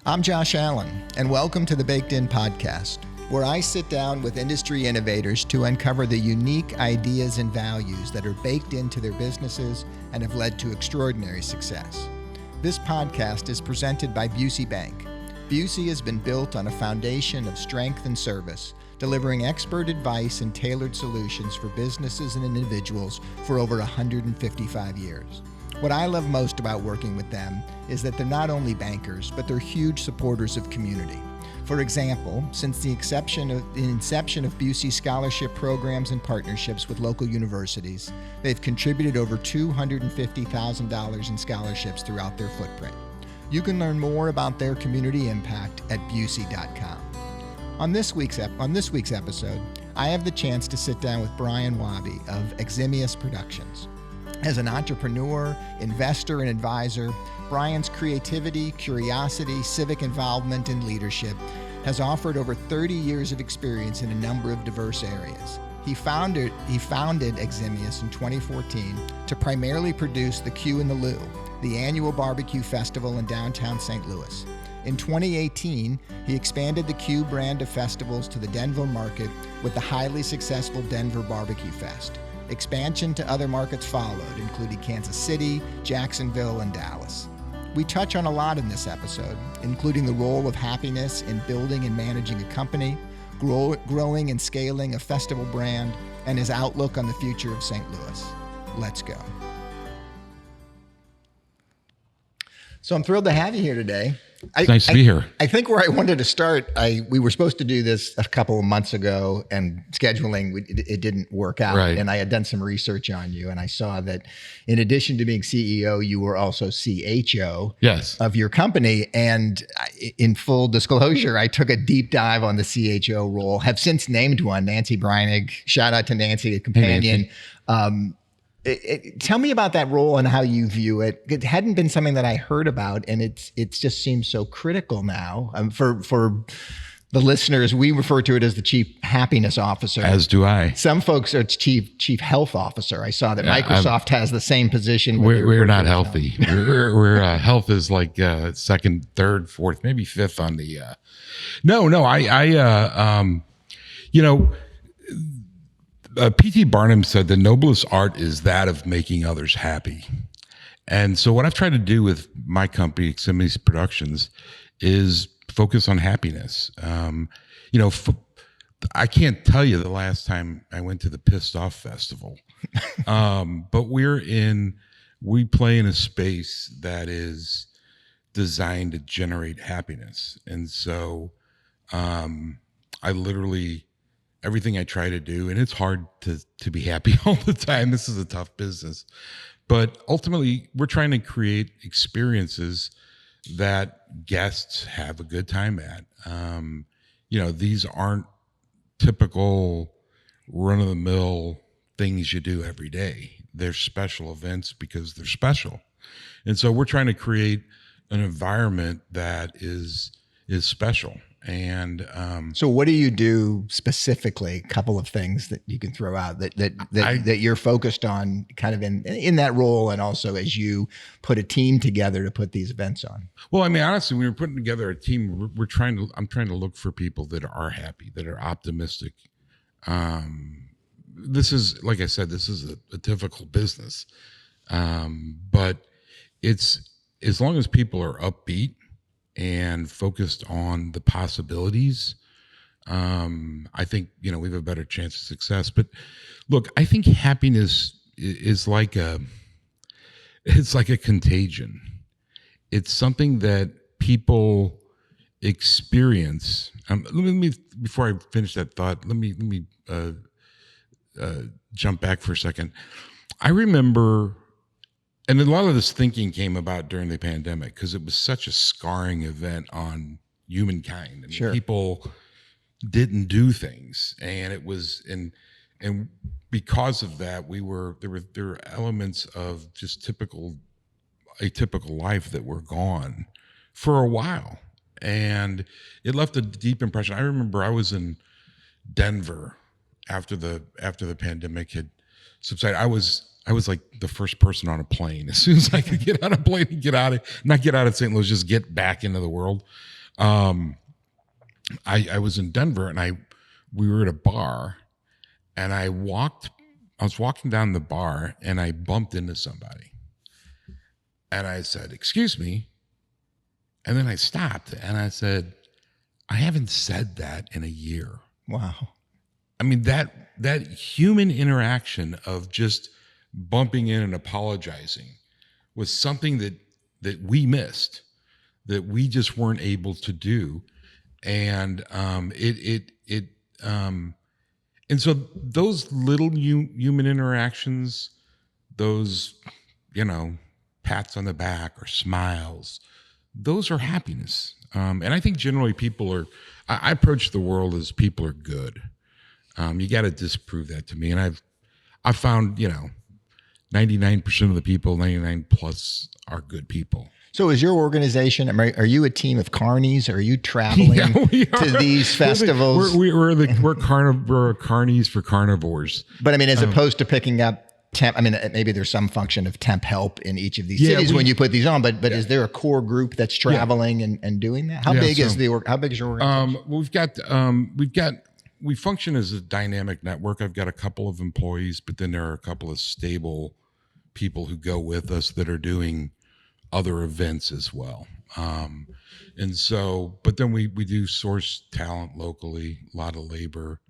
I'm Josh Allen, and welcome to the Baked In Podcast, where I sit down with industry innovators to uncover the unique ideas and values that are baked into their businesses and have led to extraordinary success. This podcast is presented by Busey Bank. Busey has been built on a foundation of strength and service, delivering expert advice and tailored solutions for businesses and individuals for over 155 years. What I love most about working with them is that they're not only bankers, but they're huge supporters of community. For example, since the inception of Busey scholarship programs and partnerships with local universities, they've contributed over $250,000 in scholarships throughout their footprint. You can learn more about their community impact at busey.com. On this week's episode, I have the chance to sit down with Brian Wahby of Eximius Productions. As an entrepreneur, investor, and advisor, Brian's creativity, curiosity, civic involvement, and leadership has offered over 30 years of experience in a number of diverse areas. He founded Eximius in 2014 to primarily produce the Q and the Lou, the annual BBQ Festival in downtown St. Louis. In 2018, he expanded the Q brand of festivals to the Denver market with the highly successful Denver BBQ Fest. Expansion to other markets followed, including Kansas City, Jacksonville, and Dallas. We touch on a lot in this episode, including the role of happiness in building and managing a company, growing and scaling a festival brand, and his outlook on the future of St. Louis. Let's go. So I'm thrilled to have you here today. It's nice to be here. I think where I wanted to start, we were supposed to do this a couple of months ago, and scheduling, it didn't work out. Right. And I had done some research on you, and I saw that in addition to being CEO, you were also CHO of your company. And in full disclosure, I took a deep dive on the CHO role, have since named one, Nancy Breinig. Shout out to Nancy, a companion. Hey, tell me about that role and how you view it. It hadn't been something that I heard about, and it just seems so critical now. For the listeners, we refer to it as the Chief Happiness Officer. As do I. Some folks are Chief Health Officer. I saw that Microsoft has the same position. We're not healthy. We're health is like second, third, fourth, maybe fifth on the. P.T. Barnum said the noblest art is that of making others happy. And so what I've tried to do with my company, Eximius Productions, is focus on happiness. I can't tell you the last time I went to the Pissed Off Festival, but we play in a space that is designed to generate happiness. And so everything I try to do, and it's hard to be happy all the time. This is a tough business. But ultimately, we're trying to create experiences that guests have a good time at. These aren't typical run-of-the-mill things you do every day. They're special events because they're special. And so we're trying to create an environment that is special. And so what do you do specifically? A couple of things that you can throw out that you're focused on kind of in that role, and also as you put a team together to put these events on. Well, I mean, honestly, when we're putting together a team, I'm trying to look for people that are happy, that are optimistic. This is, like I said, this is a difficult business. But it's, as long as people are upbeat and focused on the possibilities, I think, we have a better chance of success. But look, I think happiness is like a contagion. It's something that people experience. Before I finish that thought, let me jump back for a second. I remember. And a lot of this thinking came about during the pandemic because it was such a scarring event on humankind. Sure. People didn't do things, and it was and because of that, there were elements of just atypical life that were gone for a while, and it left a deep impression. I remember I was in Denver after the pandemic had subsided. I was I was like the first person on a plane. As soon as I could get on a plane and not get out of St. Louis, just get back into the world. I was in Denver and we were at a bar, and I was walking down the bar and I bumped into somebody, and I said, "Excuse me." And then I stopped and I said, "I haven't said that in a year." Wow. I mean, that human interaction of just bumping in and apologizing was something that we missed, that we just weren't able to do. And and so those little human interactions, those, pats on the back or smiles, those are happiness. And I think generally I approach the world as people are good. You got to disprove that to me. And I've found, 99% of the people, 99 plus, are good people. So is your organization, are you a team of carnies? Are you traveling to these festivals? We're carnies for carnivores. But I mean, as opposed to picking up maybe there's some function of temp help in each of these cities when you put these on, but is there a core group that's traveling and doing that? How big is your organization? We function as a dynamic network. I've got a couple of employees, but then there are a couple of stable people who go with us that are doing other events as well. And so, but then we do source talent locally, a lot of labor,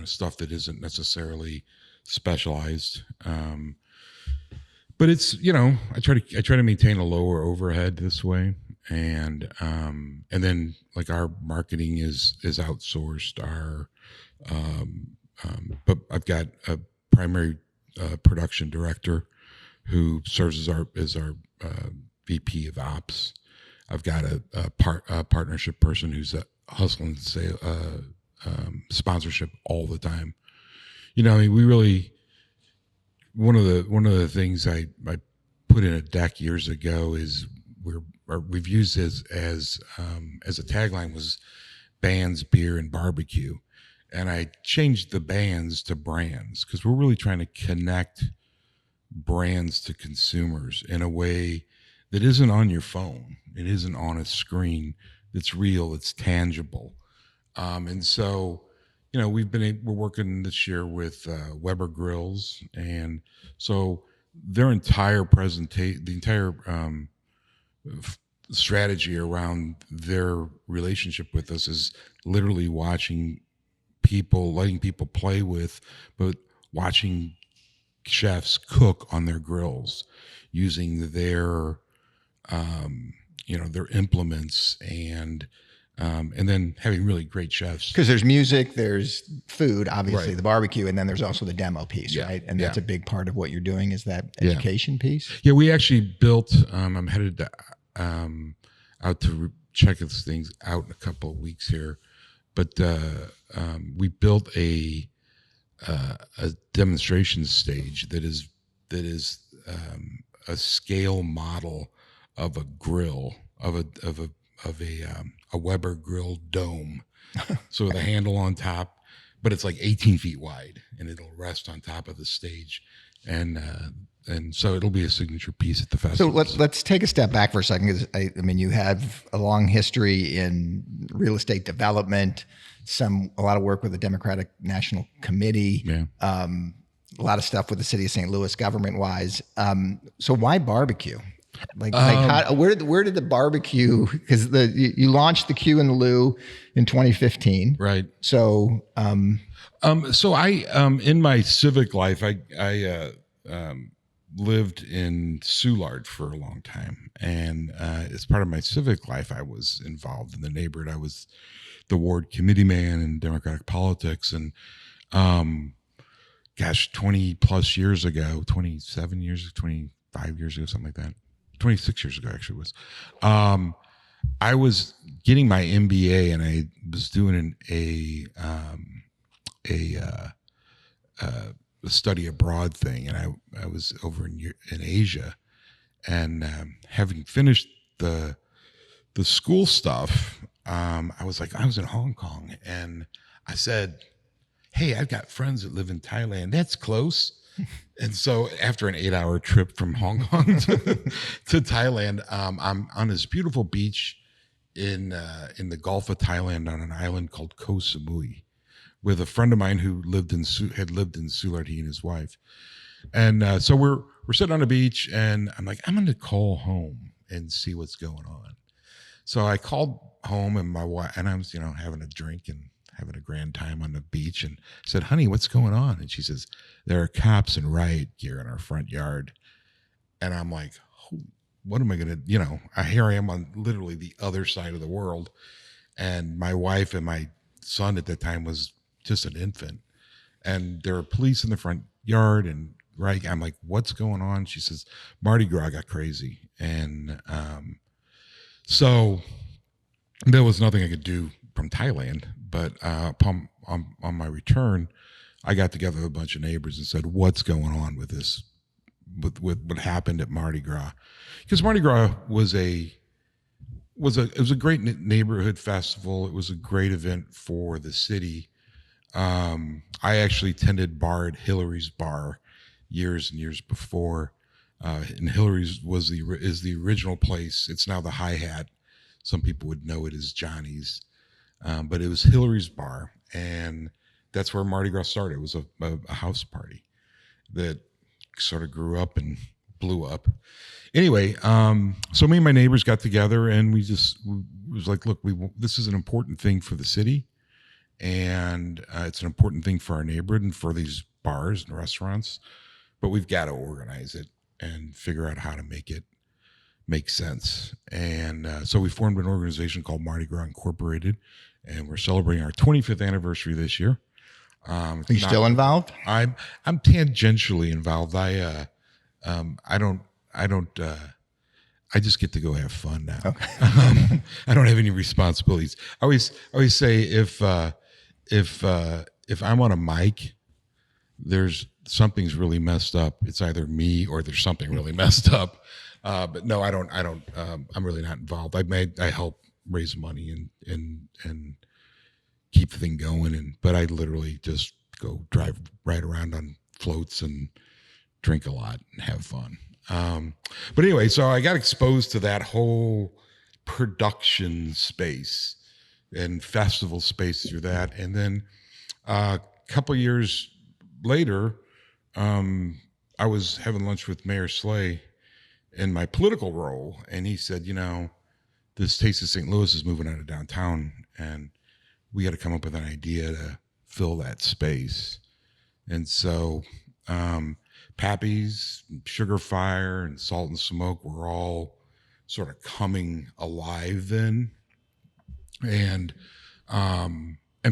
stuff that isn't necessarily specialized. But it's, I try to maintain a lower overhead this way. And then like our marketing is outsourced. But I've got a primary production director who serves as our VP of ops. I've got a partnership person who's hustling sponsorship all the time. We really, one of the things I put in a deck years ago is we've used as a tagline was bands, beer, and barbecue. And I changed the bands to brands because we're really trying to connect brands to consumers in a way that isn't on your phone. It isn't on a screen. It's real. It's tangible. And so, we're working this year with Weber Grills. And so their entire the entire strategy around their relationship with us is literally letting people play with, but watching chefs cook on their grills using their implements and then having really great chefs. Because there's music, there's food, obviously, right. The barbecue, and then the's also the demo piece, right? And that's a big part of what you're doing is that education piece. Yeah, we actually built, I'm headed out to check these things out in a couple of weeks here, but we built a demonstration stage that is a scale model of a grill of a Weber grill dome. So with a handle on top, but it's like 18 feet wide, and it'll rest on top of the stage, and so it'll be a signature piece at the festival. So let's take a step back for a second, because I mean, you have a long history in real estate development, a lot of work with the Democratic National Committee, a lot of stuff with the city of St. Louis government wise. So why barbecue? Where did the barbecue? Because you launched the Q and the Lou in 2015, right? So, so I in my civic life, I lived in Soulard for a long time, and as part of my civic life, I was involved in the neighborhood. I was the ward committee man in Democratic politics, and 20 plus years ago, 27 years, 25 years ago, something like that. 26 years ago, actually, was. I was getting my MBA, and I was doing a study abroad thing, and I was over in Asia, and having finished the school stuff, I was in Hong Kong, and I said, "Hey, I've got friends that live in Thailand. That's close. And so after an 8-hour trip from Hong Kong to Thailand, I'm on this beautiful beach in the Gulf of Thailand on an island called Koh Samui with a friend of mine who had lived in Sulat, he and his wife. And so we're sitting on the beach, and I'm like, I'm going to call home and see what's going on. So I called home, and my wife, and I was, having a drink and having a grand time on the beach, and said, honey, what's going on? And she says, there are cops in riot gear in our front yard. And I'm like, oh, what am I going to, here I am on literally the other side of the world. And my wife and my son at that time was just an infant. And there were police in the front yard, and right, I'm like, what's going on? She says, Mardi Gras got crazy. And so there was nothing I could do from Thailand. But on my return, I got together with a bunch of neighbors and said, what's going on with this, with what happened at Mardi Gras? Because Mardi Gras was a great neighborhood festival. It was a great event for the city. I actually attended bar at Hillary's Bar years and years before. And Hillary's is the original place. It's now the Hi-Hat. Some people would know it as Johnny's. But it was Hillary's Bar, and that's where Mardi Gras started. It was a house party that sort of grew up and blew up. Anyway, so me and my neighbors got together, and we was like, look, this is an important thing for the city, and it's an important thing for our neighborhood and for these bars and restaurants, but we've got to organize it and figure out how to make it make sense. And so we formed an organization called Mardi Gras Incorporated, and we're celebrating our 25th anniversary this year. Are you still involved? I'm tangentially involved. I just get to go have fun now. Okay. I don't have any responsibilities. I always say if I'm on a mic, there's something's really messed up. It's either me or there's something really messed up. But no, I don't. I'm really not involved. I help raise money and keep the thing going. But I literally just go drive right around on floats and drink a lot and have fun. But anyway, so I got exposed to that whole production space and festival space through that. And then a couple years later, I was having lunch with Mayor Slay in my political role, and he said, this Taste of St. Louis is moving out of downtown, and we got to come up with an idea to fill that space. And so Pappy's, Sugar Fire, and Salt and Smoke were all sort of coming alive then. And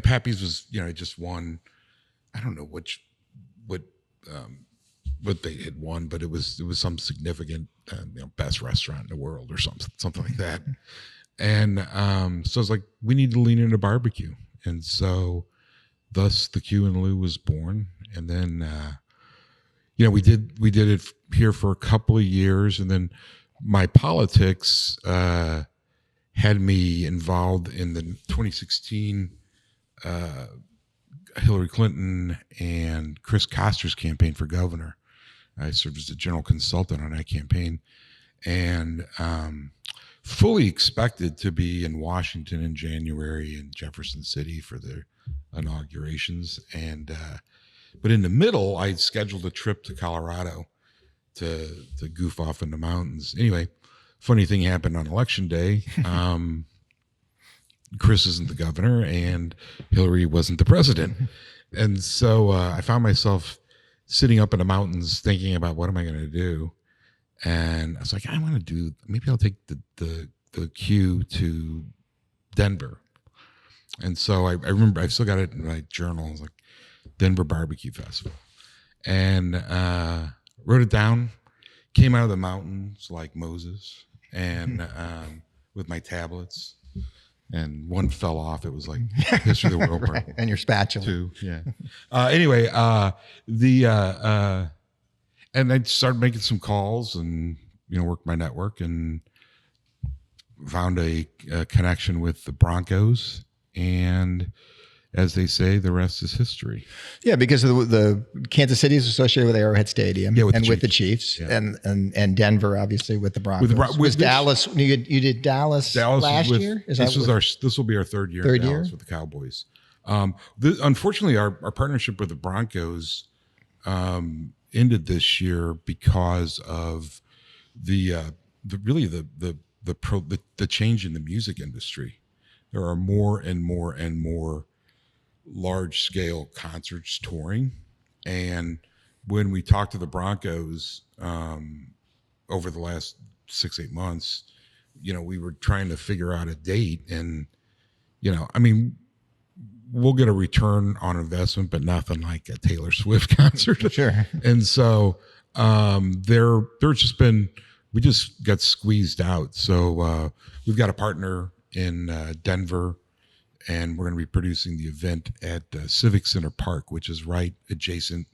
Pappy's was, it just won. I don't know what they had won, but it was some significant best restaurant in the world or something like that. And so I was like, we need to lean into barbecue, and so thus the Q and Lou was born. And then we did it here for a couple of years, and then my politics had me involved in the 2016 Hillary Clinton and Chris Koster's campaign for governor. I served as a general consultant on that campaign, and fully expected to be in Washington in January and Jefferson City for the inaugurations. And but in the middle, I scheduled a trip to Colorado to goof off in the mountains. Anyway, funny thing happened on election day. Chris isn't the governor, and Hillary wasn't the president. And so I found myself sitting up in the mountains thinking about what am I going to do. And I was like, maybe I'll take the Q to Denver. And so I remember, I still got it in my journal. It was like Denver BBQ Festival. And wrote it down, came out of the mountains like Moses, and with my tablets. And one fell off. It was like History of the World Part. And your spatula. 2, yeah. Anyway, and I started making some calls and, worked my network and found a connection with the Broncos. And as they say, the rest is history. Yeah, because the Kansas City is associated with Arrowhead Stadium, with the Chiefs, and Denver obviously with the Broncos. With Dallas, you did Dallas last year. This will be our third year in Dallas with the Cowboys. Unfortunately, our partnership with the Broncos ended this year because of the change in the music industry. There are more and more and more large scale concerts touring, and when we talked to the Broncos over the last 6-8 months, we were trying to figure out a date, and we'll get a return on investment, but nothing like a Taylor Swift concert. Sure. And so we just got squeezed out. So we've got a partner in Denver, and we're going to be producing the event at Civic Center Park, which is right adjacent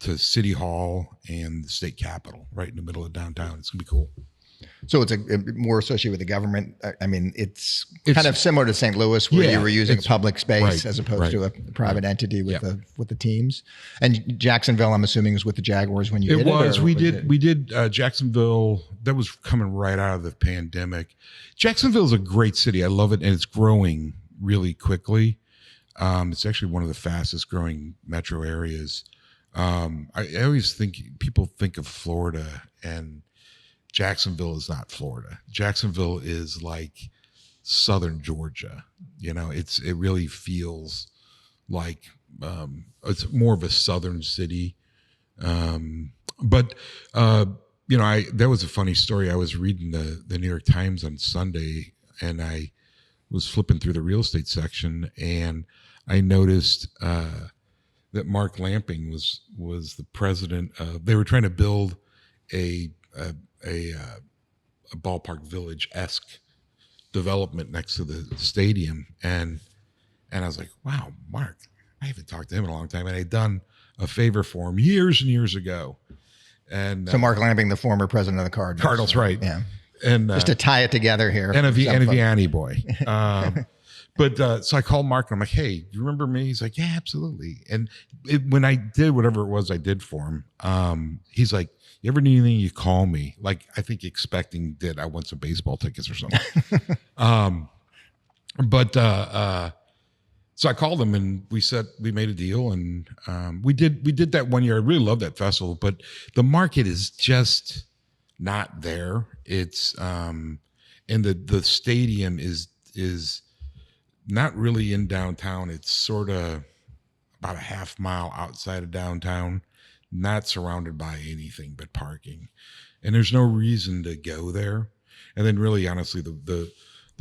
to City Hall and the state capitol, right in the middle of downtown. It's going to be cool. So it's more associated with the government. I mean, it's kind of similar to St. Louis, where you were using a public space as opposed to a private entity with the teams. And Jacksonville, I'm assuming, was with the Jaguars when you did it. We did Jacksonville. That was coming right out of the pandemic. Jacksonville is a great city. I love it, and it's growing really quickly. It's actually one of the fastest growing metro areas. I always think people think of Florida, and Jacksonville is not Florida. Jacksonville is like Southern Georgia. It really feels like it's more of a Southern city. But that was a funny story. I was reading the New York Times on Sunday, and I was flipping through the real estate section, and I noticed that Mark Lamping was the president of. They were trying to build a ballpark village-esque development next to the stadium, and I was like, wow, Mark, I haven't talked to him in a long time, and I'd done a favor for him years and years ago. And so Mark Lamping, the former president of the Cardinals. Cardinals, right? Yeah. And just to tie it together here, and a Vianney boy. But so I called Mark, and I'm like, hey, do you remember me? He's like, yeah, absolutely. And when I did whatever it was I did for him, he's like, you ever need anything, you call me. Like, I think expecting that I want some baseball tickets or something. So I called him, and we made a deal, and we did that one year. I really love that festival, but the market is just not there. It's and the stadium is not really in downtown. It's sort of about a half mile outside of downtown, not surrounded by anything but parking, and there's no reason to go there. And then really, honestly, the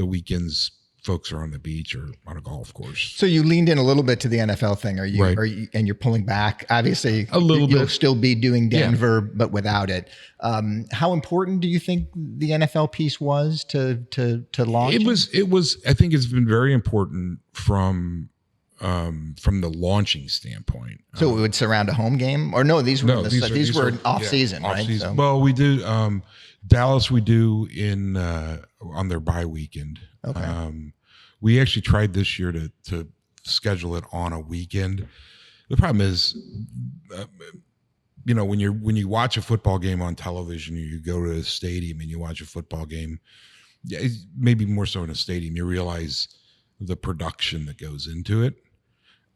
weekends folks are on the beach or on a golf course. So you leaned in a little bit to the NFL thing. Are you and you're pulling back? Obviously, a little bit. You'll still be doing Denver, but without it. How important do you think the NFL piece was to launch? It was. I think it's been very important from the launching standpoint. So it would surround a home game, or no? These were off season, right? So. Well, we do Dallas. We do in on their bye weekend. Okay. We actually tried this year to schedule it on a weekend. The problem is, when you watch a football game on television, or you go to a stadium and you watch a football game, maybe more so in a stadium, you realize the production that goes into it.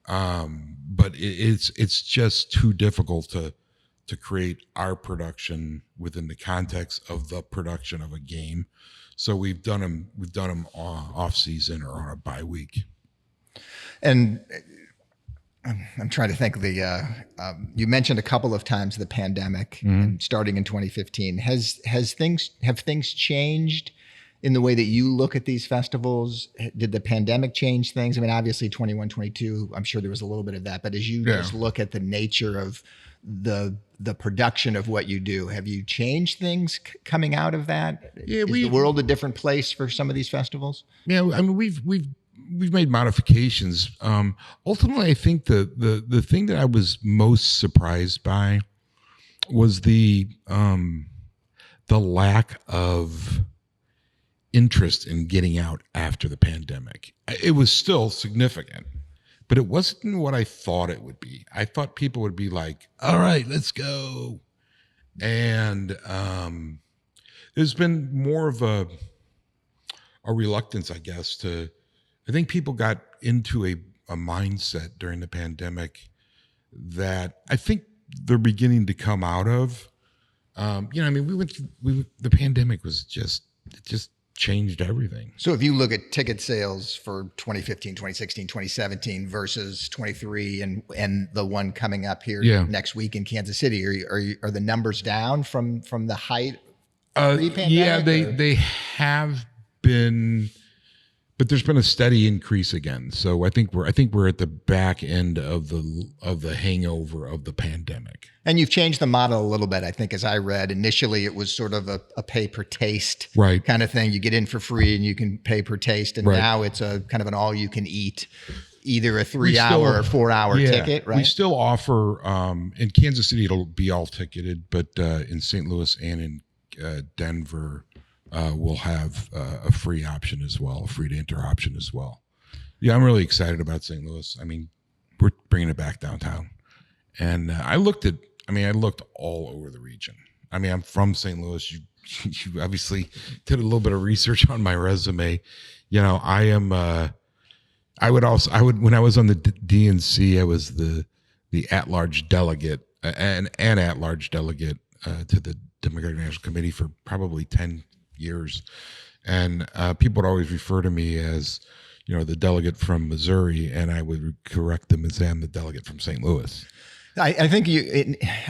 But it's just too difficult to create our production within the context of the production of a game. So we've done them off season or on a bye week. And I'm trying to think you mentioned a couple of times the pandemic, and starting in 2015. Have things changed in the way that you look at these festivals? Did the pandemic change things? I mean, obviously 21, 22, I'm sure there was a little bit of that, but as you just look at the nature of the production of what you do, have you changed things coming out of that? Yeah, is the world a different place for some of these festivals? Yeah, I mean, we've made modifications. Ultimately, I think the thing that I was most surprised by was the lack of interest in getting out after the pandemic. It was still significant, but it wasn't what I thought it would be. I thought people would be like, all right, let's go. And there's been more of a reluctance, I guess, I think people got into a mindset during the pandemic that I think they're beginning to come out of. The pandemic was it just changed everything. So if you look at ticket sales for 2015, 2016, 2017 versus 23 and the one coming up here next week in Kansas City, are the numbers down from the height pre-pandemic? Yeah, they have been, but there's been a steady increase again. So I think we're at the back end of the hangover of the pandemic. And you've changed the model a little bit, I think, as I read. Initially, it was sort of a pay per taste kind of thing. You get in for free and you can pay per taste. And now it's a kind of an all you can eat, either a 3-hour or 4-hour ticket, right? We still offer, in Kansas City, it'll be all ticketed, but in St. Louis and in Denver, we'll have a free option as well, a free to enter option as well. Yeah, I'm really excited about St. Louis. I mean, we're bringing it back downtown. And I looked all over the region. I mean, I'm from St. Louis. You obviously did a little bit of research on my resume. You know, when I was on the DNC, I was the at-large delegate, an at-large delegate to the Democratic National Committee for probably 10 years. And people would always refer to me as, you know, the delegate from Missouri, and I would correct them and say I'm the delegate from St. Louis. I think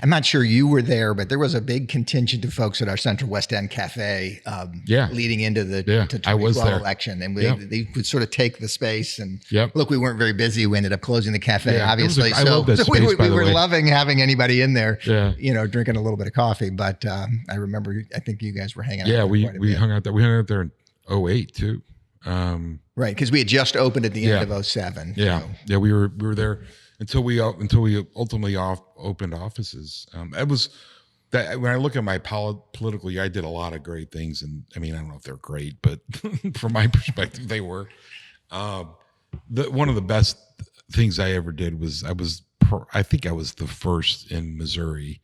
I'm not sure you were there, but there was a big contingent of folks at our Central West End Cafe leading into the 2012 election. And they would sort of take the space. And look, we weren't very busy. We ended up closing the cafe, obviously. I love that space, we by the were way. loving having anybody in there, drinking a little bit of coffee. But I remember, I think you guys were hanging out there we hung out there. We hung out there in 2008 too. Right, because we had just opened at the end of 2007. Yeah, so. We were there until we ultimately opened offices. It was that when I look at my political year, I did a lot of great things, and I mean, I don't know if they're great, but from my perspective, they were. One of the best things I ever did was I think I was the first in Missouri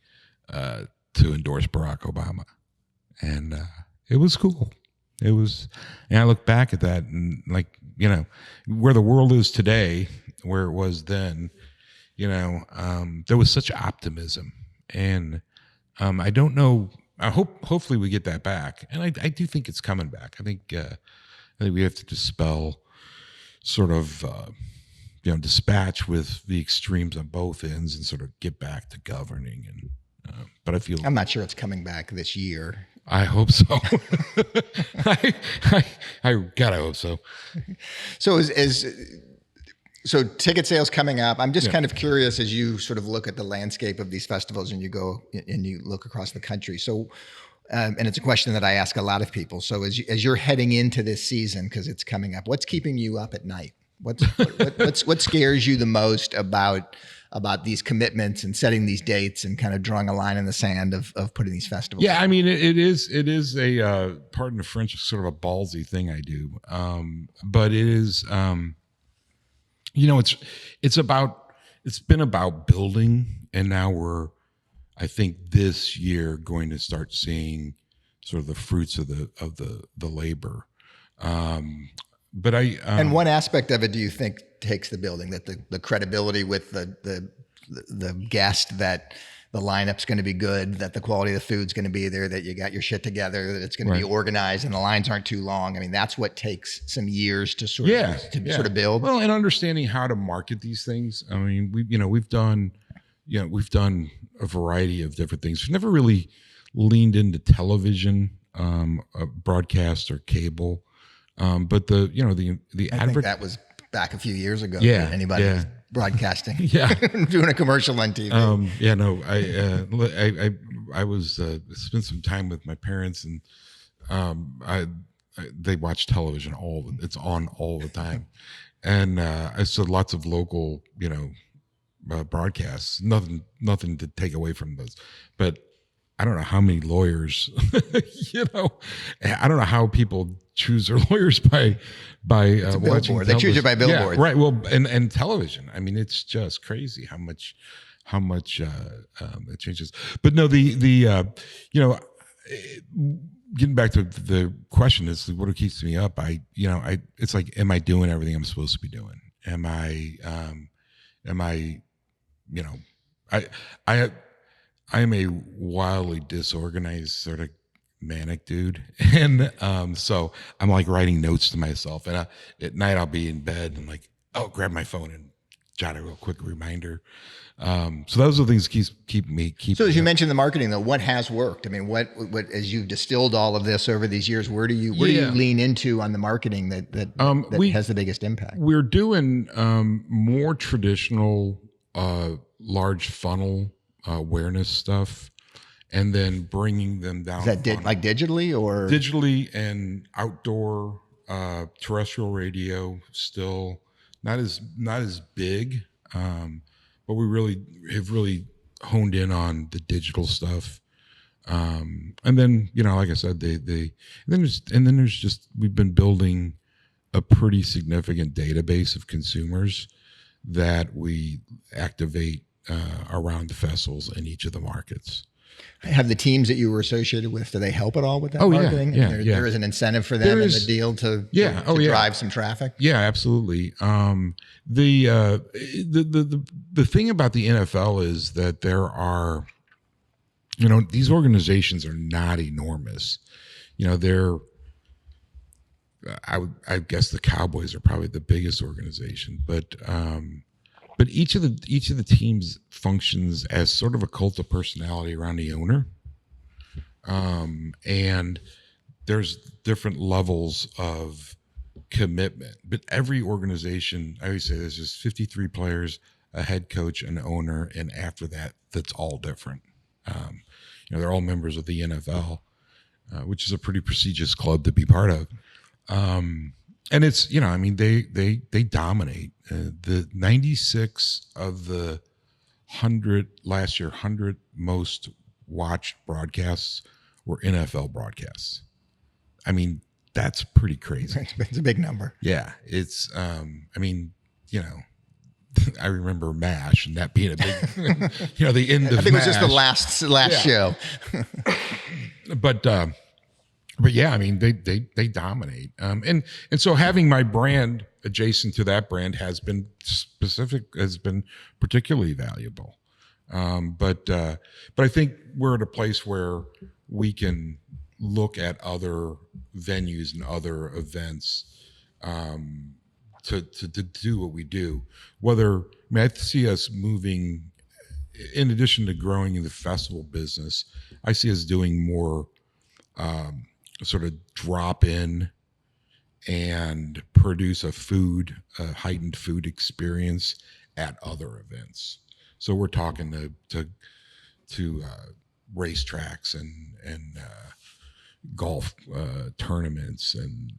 to endorse Barack Obama, and it was cool. It was, and I look back at that and like, you know, where the world is today, where it was then, you know, there was such optimism, and I don't know. Hopefully we get that back, and I do think it's coming back. I think we have to dispel sort of dispatch with the extremes on both ends and sort of get back to governing. And but I'm not sure it's coming back this year. I hope so. I gotta hope so. So ticket sales coming up. I'm just kind of curious as you sort of look at the landscape of these festivals and you go and you look across the country. So, and it's a question that I ask a lot of people. So as you're heading into this season, because it's coming up, what's keeping you up at night? What scares you the most about these commitments and setting these dates and kind of drawing a line in the sand of putting these festivals? Yeah, I mean, it is a pardon the French, sort of a ballsy thing I do, but it is, it's been about building, and now we're, I think this year, going to start seeing sort of the fruits of the labor. But and one aspect of it, do you think takes the building, that the credibility with the guest, that the lineup's going to be good, that the quality of the food's going to be there, that you got your shit together, that it's going to be organized and the lines aren't too long. I mean, that's what takes some years to sort of build. Well, and understanding how to market these things. I mean, we've done a variety of different things. We've never really leaned into television, broadcast or cable. But I think that was back a few years ago. Yeah, anybody was broadcasting. Yeah, doing a commercial on TV. I was spent some time with my parents, and they watch television it's on all the time, and I saw lots of local broadcasts. Nothing to take away from those, but I don't know how many lawyers, you know, I don't know how people choose their lawyers by watching They choose it by billboards. Yeah, right. Well, and television. I mean, it's just crazy how much it changes. But no, you know, getting back to the question is what keeps me up. It's like, am I doing everything I'm supposed to be doing? Am I, you know, I am a wildly disorganized sort of manic dude. And so I'm like writing notes to myself. And at night I'll be in bed and like, oh, grab my phone and jot a real quick reminder. So those are the things keep me. So as you mentioned the marketing though, what has worked? I mean, what as you've distilled all of this over these years, where do you lean into on the marketing that has the biggest impact? We're doing more traditional large funnel awareness stuff, and then bringing them down. Is that like digitally or digitally and outdoor terrestrial radio? Still not as big, but we really have honed in on the digital stuff. And then, you know, like I said, there's just we've been building a pretty significant database of consumers that we activate around the festivals in each of the markets. Have the teams that you were associated with, do they help at all with that marketing? Yeah, there is an incentive for them in the deal to drive some traffic? Yeah, absolutely. The thing about the NFL is that there are, you know, these organizations are not enormous. You know, I guess the Cowboys are probably the biggest organization, but each of the teams functions as sort of a cult of personality around the owner, and there's different levels of commitment. But every organization, I always say, there's just 53 players, a head coach, an owner, and after that, that's all different. You know, they're all members of the NFL, which is a pretty prestigious club to be part of. And it's, you know, I mean, they dominate. The 96 of the 100 most watched broadcasts were NFL broadcasts. I mean, that's pretty crazy. It's a big number. Yeah, it's. I mean, you know, I remember MASH and that being a big, you know, the end of MASH. I think it was just the last show. But yeah, I mean, they dominate. And so having my brand adjacent to that brand has been particularly valuable. But I think we're at a place where we can look at other venues and other events to do what we do. I see us moving, in addition to growing in the festival business, I see us doing more sort of drop in and produce a heightened food experience at other events. So we're talking to racetracks and golf tournaments and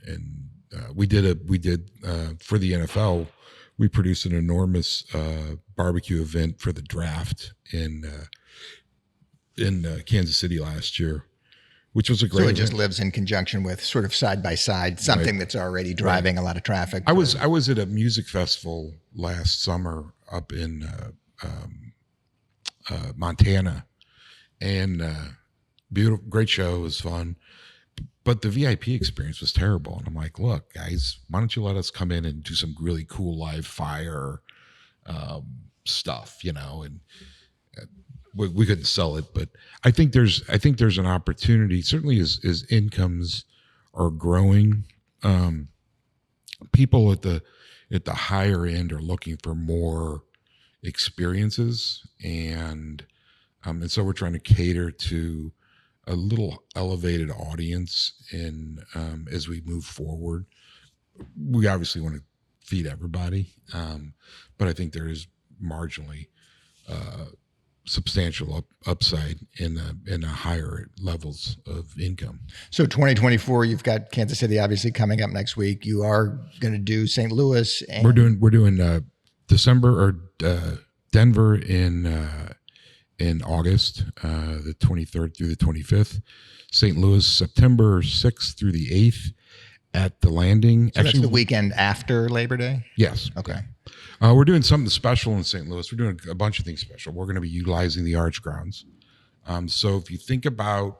we did for the NFL. We produced an enormous barbecue event for the draft in Kansas City last year, which was a great. So it just lives in conjunction with sort of side by side something that's already driving a lot of traffic. I was at a music festival last summer up in Montana, and beautiful, great show. It was fun, but the VIP experience was terrible. And I'm like, look, guys, why don't you let us come in and do some really cool live fire stuff, you know? And we couldn't sell it, but I think there's an opportunity. Certainly, as incomes are growing, people at the higher end are looking for more experiences, and so we're trying to cater to a little elevated audience. And as we move forward, we obviously want to feed everybody, but I think there is marginally substantial upside in the higher levels of income. So 2024, you've got Kansas City obviously coming up next week. You are going to do St. Louis. And we're doing December or Denver in in August, the 23rd through the 25th. St. Louis, September 6th through the 8th at the Landing. So actually, that's the weekend after Labor Day? Yes. Okay. Yeah. We're doing something special in St. Louis. We're doing a bunch of things special. We're going to be utilizing the Arch Grounds. So if you think about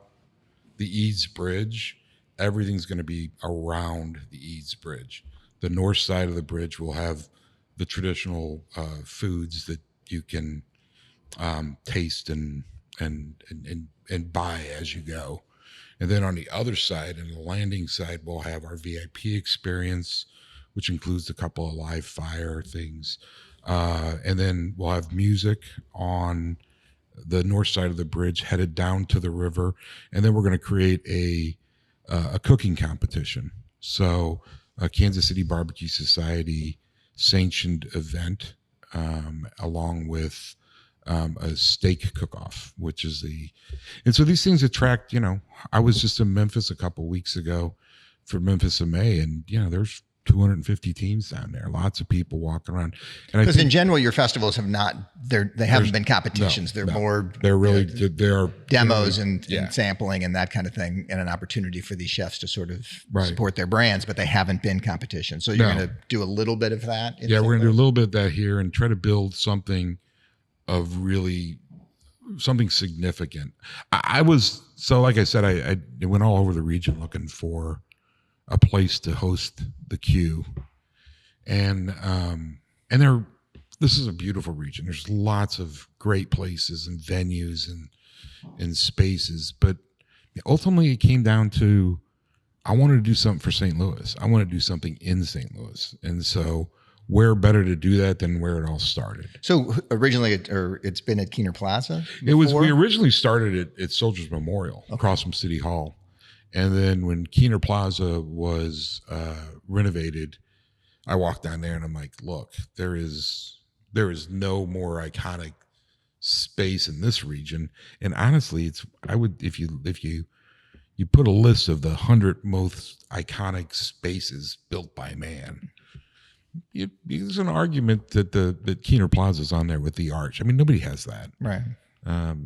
the Eads Bridge, everything's going to be around the Eads Bridge. The north side of the bridge will have the traditional foods that you can taste and buy as you go. And then on the other side, and the Landing side, we'll have our VIP experience, which includes a couple of live fire things. And then we'll have music on the north side of the bridge headed down to the river. And then we're going to create a cooking competition. So a Kansas City Barbecue Society sanctioned event, along with a steak cook-off, which is and so these things attract, I was just in Memphis a couple of weeks ago for Memphis in May, and, there's 250 teams down there, lots of people walking around. And because in general, your festivals they haven't been competitions. They're demos and sampling and that kind of thing, and an opportunity for these chefs to sort of support their brands, but they haven't been competitions. So you're going to do a little bit of that. We're going to do a little bit of that here and try to build something of really something significant. Like I said, I went all over the region looking for a place to host the Q, and this is a beautiful region. There's lots of great places and venues and spaces, but ultimately it came down to, I wanted to do something for St. Louis. I want to do something in St. Louis, and so where better to do that than where it all started? So originally, it's been at Keener Plaza? We originally started at Soldiers Memorial across from City Hall. And then when Keener Plaza was renovated, I walked down there and I'm like, look, there is no more iconic space in this region. And honestly, if you put a list of the 100 most iconic spaces built by man, there's an argument that Keener Plaza is on there with the Arch. I mean, nobody has that. Right.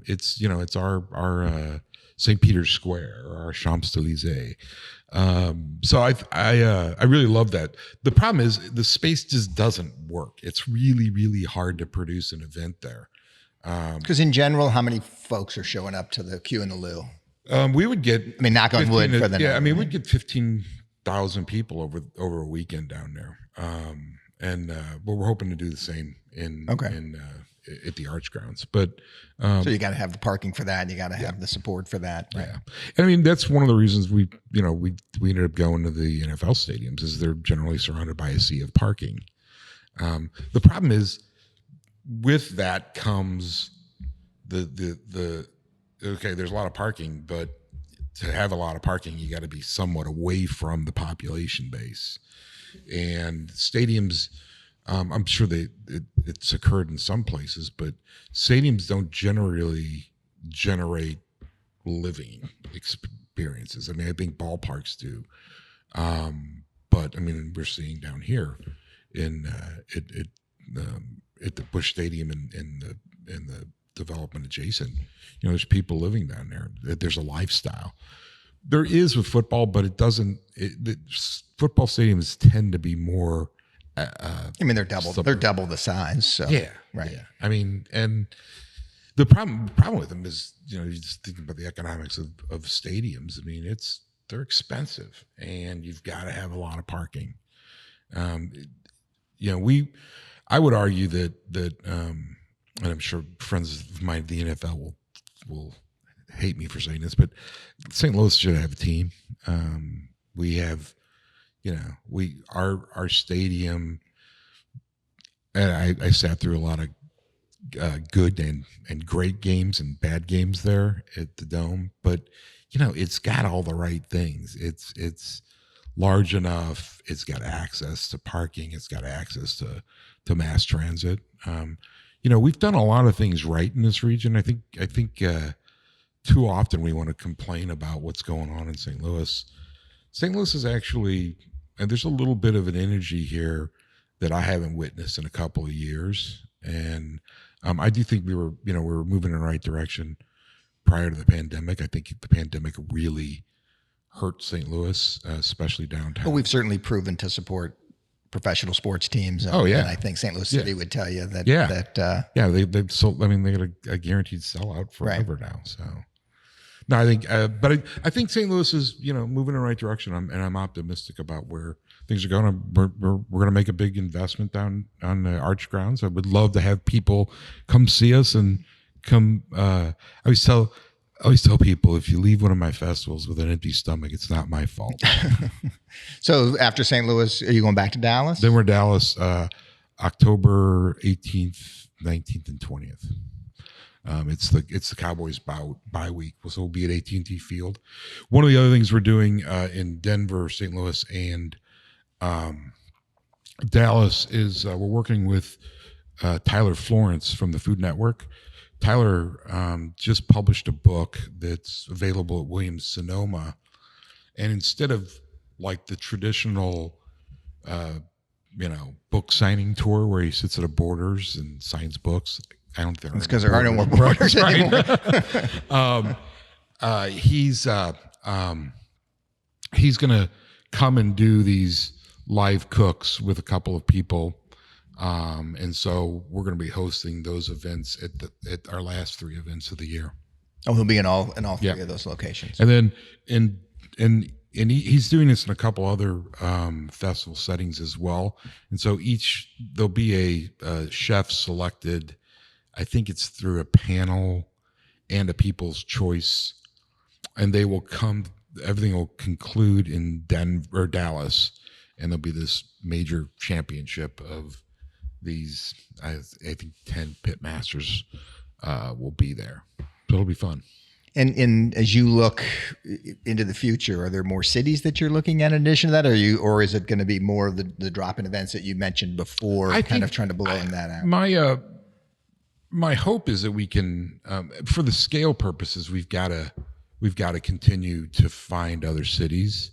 It's our St. Peter's Square or our Champs-Élysées. So I really love that. The problem is the space just doesn't work. It's really, really hard to produce an event there. Because in general, how many folks are showing up to the Q and the Lou? We would get, knock on wood for the night. Yeah, we'd get 15,000 people over a weekend down there. But we're hoping to do the same at the Arch Grounds. But so you got to have the parking for that, and you got to have the support for that. Right? Yeah, and that's one of the reasons we ended up going to the NFL stadiums, is they're generally surrounded by a sea of parking. The problem is, with that comes there's a lot of parking, but to have a lot of parking, you got to be somewhat away from the population base. And stadiums, I'm sure it's occurred in some places, but stadiums don't generally generate living experiences. I think ballparks do. But we're seeing down here at the Busch Stadium and the development adjacent, there's people living down there. There's a lifestyle. There is with football, but it doesn't. Football stadiums tend to be more. They're double. They're double the size. So right. Yeah. And the problem with them is, you just think about the economics of stadiums. They're expensive, and you've got to have a lot of parking. I would argue that, and I'm sure friends of mine at the NFL will hate me for saying this, but St. Louis should have a team. We have, our stadium, and I sat through a lot of good and great games and bad games there at the Dome, but it's got all the right things. It's large enough. It's got access to parking. It's got access to mass transit. We've done a lot of things right in this region. I think too often we want to complain about what's going on in St. Louis. St. Louis is actually, and there's a little bit of an energy here that I haven't witnessed in a couple of years. And I do think we were moving in the right direction prior to the pandemic. I think the pandemic really hurt St. Louis, especially downtown. Well, we've certainly proven to support professional sports teams. And I think St. Louis City would tell you that. They've sold. I mean, they got a guaranteed sellout forever now. So, no, I think, but I think St. Louis is moving in the right direction. I'm optimistic about where things are going. We're going to make a big investment down on the Arch grounds. I would love to have people come see us and come. I always tell people, if you leave one of my festivals with an empty stomach, it's not my fault. So after St. Louis, are you going back to Dallas? Then we're Dallas, October 18th, 19th, and 20th. It's the Cowboys bye week, so we'll be at AT&T Field. One of the other things we're doing in Denver, St. Louis, and Dallas is we're working with Tyler Florence from the Food Network. Tyler just published a book that's available at Williams-Sonoma, and instead of like the traditional, book signing tour where he sits at a Borders and signs books, I don't think it's because there are no more Borders anymore. He's going to come and do these live cooks with a couple of people. And so we're going to be hosting those events at our last 3 events of the year. Oh, he'll be in all 3 of those locations. And then he's doing this in a couple other festival settings as well. And so there'll be a chef selected. I think it's through a panel and a People's Choice, and they will come. Everything will conclude in Denver or Dallas, and there'll be this major championship of these. I think 10 pit masters will be there, so it'll be fun. And as you look into the future, are there more cities that you're looking at in addition to that, or is it going to be more of the drop-in events that you mentioned before, kind of trying to blow that out? My hope is that we can, for the scale purposes, we've got to continue to find other cities.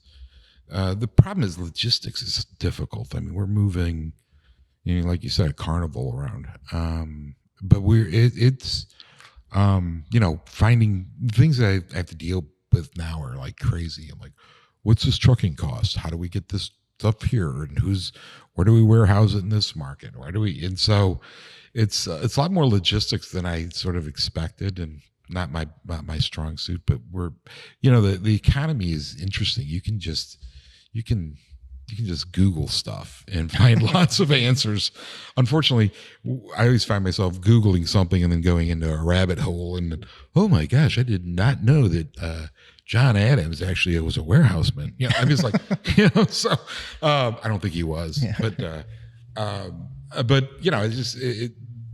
The problem is logistics is difficult. I mean, we're moving, like you said, a carnival around, but it's finding things that I have to deal with now are like crazy. I'm like, what's this trucking cost? How do we get this stuff here? And where do we warehouse it in this market? And so it's a lot more logistics than I sort of expected, and not my strong suit, but the economy is interesting. You can just Google stuff and find lots of answers. Unfortunately, I always find myself Googling something and then going into a rabbit hole. And oh my gosh, I did not know that John Adams actually was a warehouseman. I'm just like, So I don't think he was, but it's just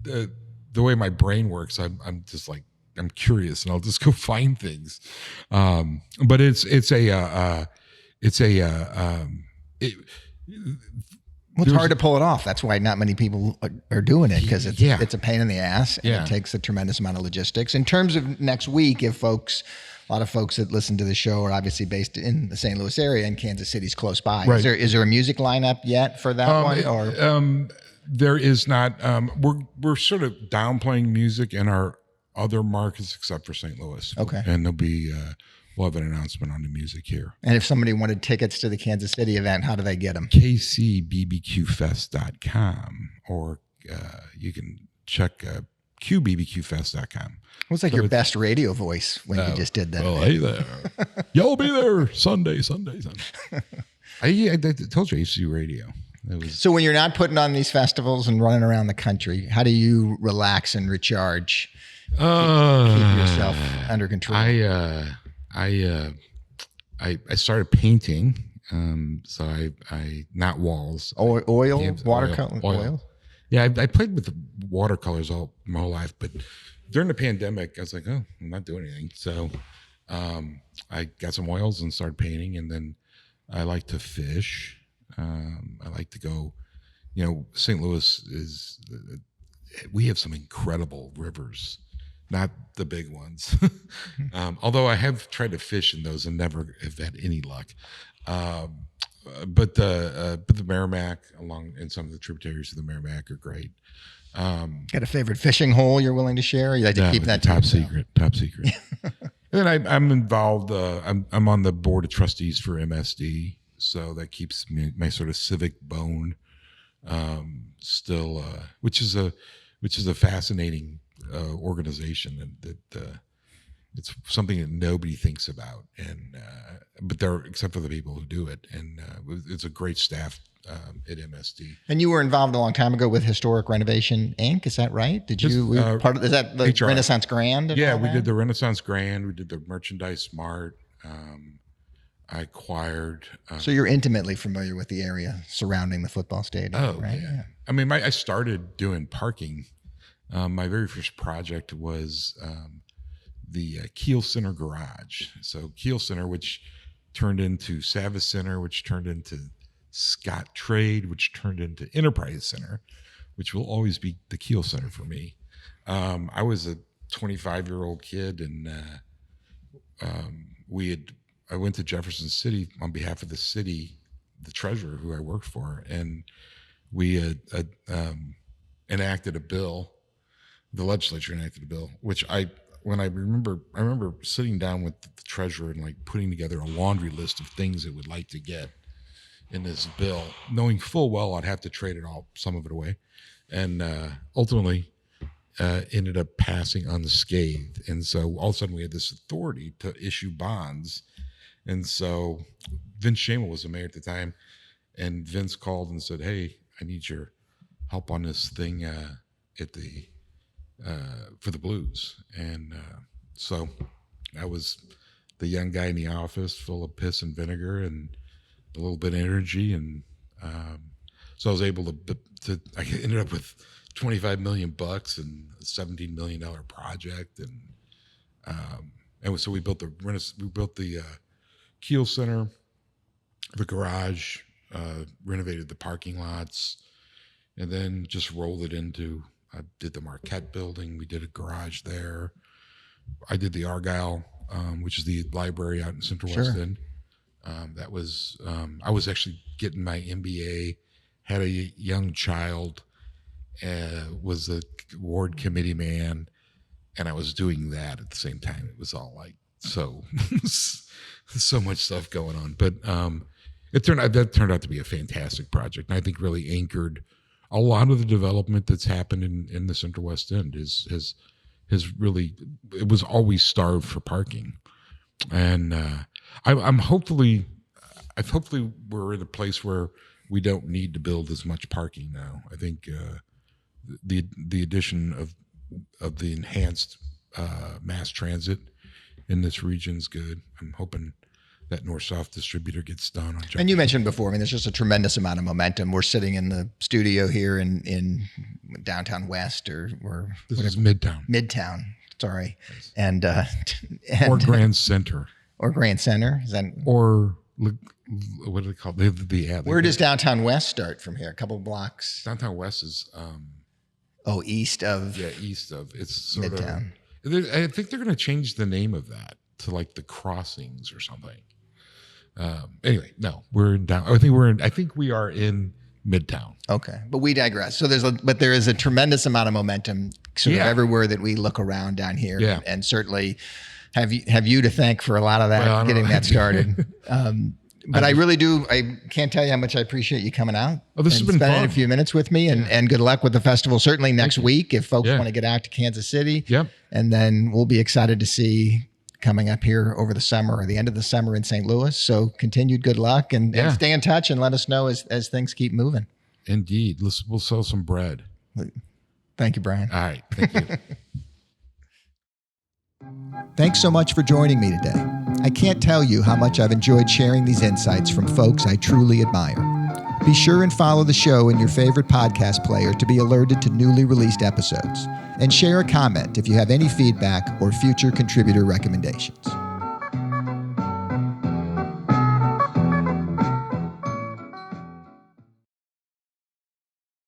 the way my brain works. I'm just like, I'm curious, and I'll just go find things. But it's hard to pull it off. That's why not many people are doing it, because it's a pain in the ass, and it takes a tremendous amount of logistics. In terms of next week, a lot of folks that listen to the show are obviously based in the St. Louis area, and Kansas City's close by. Right. Is there a music lineup yet for that one? Or there is not. We're sort of downplaying music in our other markets except for St. Louis. Okay, and there'll be. We'll have an announcement on the music here. And if somebody wanted tickets to the Kansas City event, how do they get them? KCBBQFest.com, or you can check QBBQFest.com. What's like your best radio voice when you just did that? Well, hey there. Y'all be there Sunday. I told you I used to do radio. So when you're not putting on these festivals and running around the country, how do you relax and recharge? Keep yourself under control? I started painting, so I not walls. Watercolor, oil. Yeah, I played with the watercolors my whole life, but during the pandemic, I was like, oh, I'm not doing anything. So I got some oils and started painting, and then I like to fish. I like to go. St. Louis we have some incredible rivers. Not the big ones, although I have tried to fish in those and never have had any luck. But the Merrimack and some of the tributaries of the Merrimack are great. Got a favorite fishing hole you're willing to share? Or you like to keep that top secret? Top secret. And then I'm involved. I'm on the board of trustees for MSD, so that keeps my sort of civic bone still, which is a fascinating organization that it's something that nobody thinks about, and but except for the people who do it, and it's a great staff at MSD. And you were involved a long time ago with Historic Renovation Inc. Is that right? Did you part of? Is that the HR. Renaissance Grand? Yeah, we did the Renaissance Grand. We did the Merchandise Smart. I acquired. So you're intimately familiar with the area surrounding the football stadium, right? Yeah. I mean, I started doing parking. My very first project was the Kiel Center garage. So Kiel Center, which turned into Savas Center, which turned into Scott Trade, which turned into Enterprise Center, which will always be the Kiel Center for me. I was a 25-year-old kid, and I went to Jefferson City on behalf of the city, the treasurer who I worked for, and we enacted a bill. The legislature enacted a bill, which I remember sitting down with the treasurer and like putting together a laundry list of things that we'd like to get in this bill, knowing full well I'd have to trade some of it away, and ultimately ended up passing unscathed. And so all of a sudden we had this authority to issue bonds. And so Vince Shamel was the mayor at the time, and Vince called and said, "Hey, I need your help on this thing for the Blues." And so I was the young guy in the office, full of piss and vinegar and a little bit of energy, and so I was able to. I ended up with $25 million and a $17 million project, and so we built the Kiel Center, the garage, renovated the parking lots, and then just rolled it into. I did the Marquette building. We did a garage there. I did the Argyle, which is the library out in Central West End. That was I was actually getting my MBA, had a young child, was a ward committee man, and I was doing that at the same time. It was all like so much stuff going on, but that turned out to be a fantastic project, and I think really anchored a lot of the development that's happened in the Central West End. Has really, it was always starved for parking, and I'm hopefully we're at a place where we don't need to build as much parking now. I think the addition of the enhanced mass transit in this region is good. I'm hoping that north-south distributor gets done. And you mentioned before, I mean, there's just a tremendous amount of momentum. We're sitting in the studio here in downtown West, or this is Midtown. Midtown, sorry, and or Grand Center, or Grand Center. Is that or what do they call it? Where does downtown West start from here? A couple blocks. Downtown West is east of. Yeah, east of. It's sort Midtown. I think they're going to change the name of that to like the Crossings or something. Anyway, no, we're down. I think we are in Midtown. Okay, but we digress. So there is a tremendous amount of momentum sort of everywhere that we look around down here. Yeah. And certainly have you to thank for a lot of that, getting that started. But I really do. I can't tell you how much I appreciate you coming out. Oh, this has been spending fun. a few minutes with me, and good luck with the festival. Certainly next week, if folks want to get out to Kansas City. Yep. And then we'll be excited to see coming up here over the summer or the end of the summer in St. Louis. So continued good luck, and stay in touch and let us know as things keep moving. Indeed. We'll sell some bread. Thank you, Brian. All right. Thank you. Thanks so much for joining me today. I can't tell you how much I've enjoyed sharing these insights from folks I truly admire. Be sure and follow the show in your favorite podcast player to be alerted to newly released episodes. And share a comment if you have any feedback or future contributor recommendations.